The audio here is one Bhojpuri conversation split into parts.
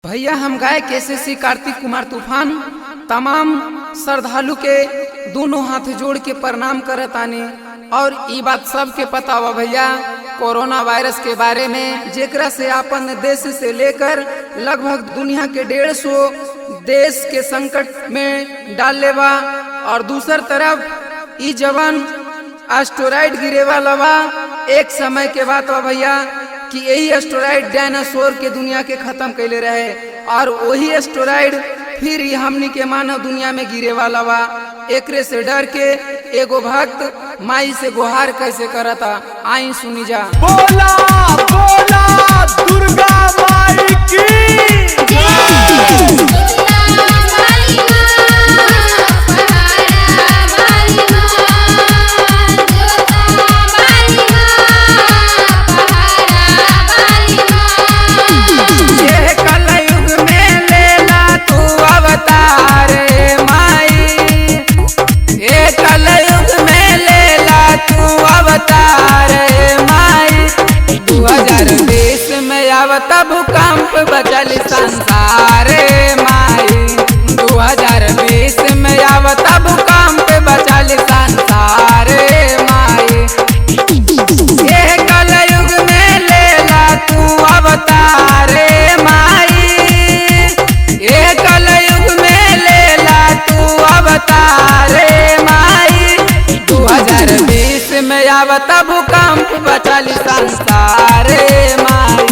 भैया हम गाय केसीसी कार्तिक कुमार तूफान तमाम श्रद्धालु के दोनों हाथ जोड़ के प्रणाम करतानी। और ये बात सबके पता हुआ भैया कोरोना वायरस के बारे में, जेकरा से अपन देश से लेकर लगभग दुनिया के 150 देश के संकट में डाल लेवा। और दूसर तरफ ई जवान एस्टेरॉयड गिरे वाला बा। एक समय के बात बा भैया कि यही एस्टेरॉयड डायनासोर के दुनिया के खत्म कैले रहे, और वही एस्टेरॉयड फिर हमनी के मानव दुनिया में गिरे वाला बा। एकरे से डर के एगो भक्त माई से गुहार कैसे करता, आई सुनी जा। बोला बोला दुर्गा माई की जय। आवता भूकंप बचल संसार माई, 2020 में आवता भूकंप बचल संसार माई। ये कलयुग में लेला तू अवतार माई, ये कलयुग में लेला तू अवतार माई। 2020 में आवता भूकंप बचल संसार माई।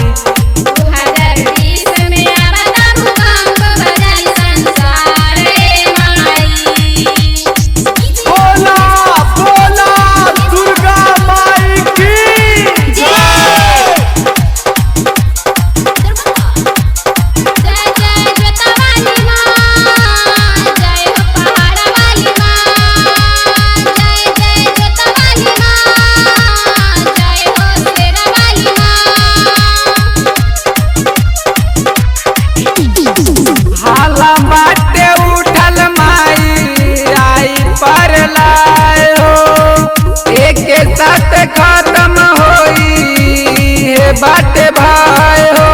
खत्म होई बाटे भाई हो,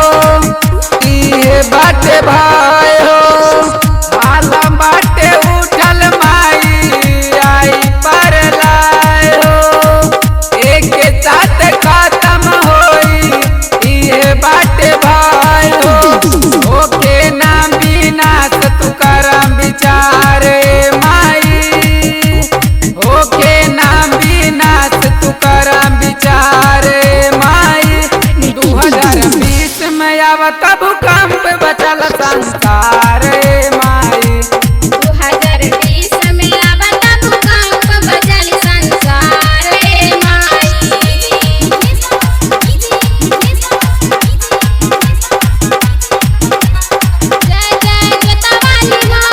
ये बाटे भाई हो। आलम बाटे उठल माई आई पर लाए हो, एक साथ खत्म होई ये बाटे भाई हो। ओके नाम विनाश तू करम विचारे माई, ओके नाम विनाश तू करम विचारे माई। 2020 में आवता भूकंप बचल संसार माई। 2020 में आवता भूकंप बचल संसार माई। जय जय जोता वाली माँ,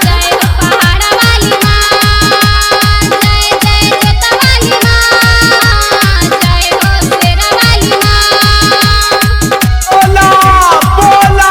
जय हो पहाड़ा वाली माँ, जय जय जोता वाली माँ, जय हो शेरा वाली माँ। बोला बोला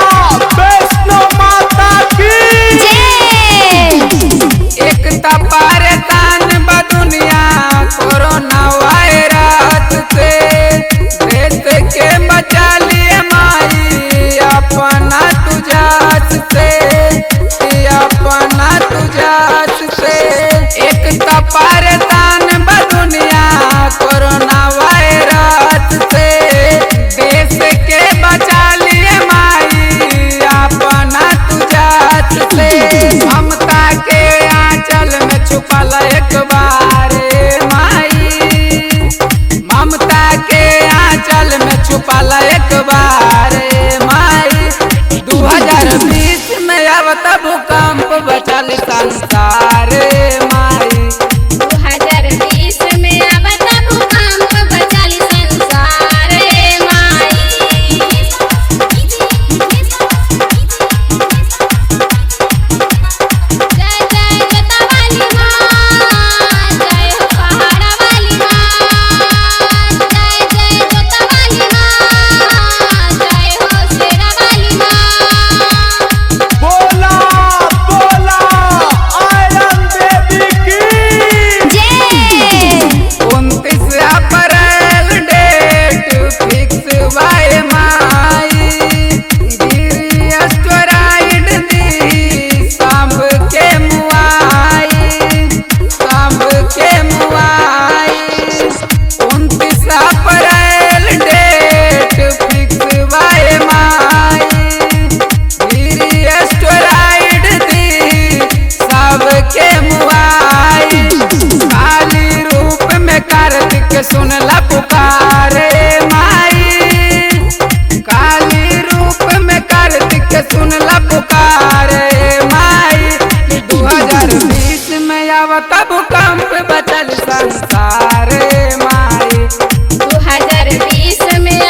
के सुनला पुकारे माई, काली रूप में कार्तिक के सुनला पुकारे माई। 2020 में आवता भूकंप बचल संसार माई, 2020 में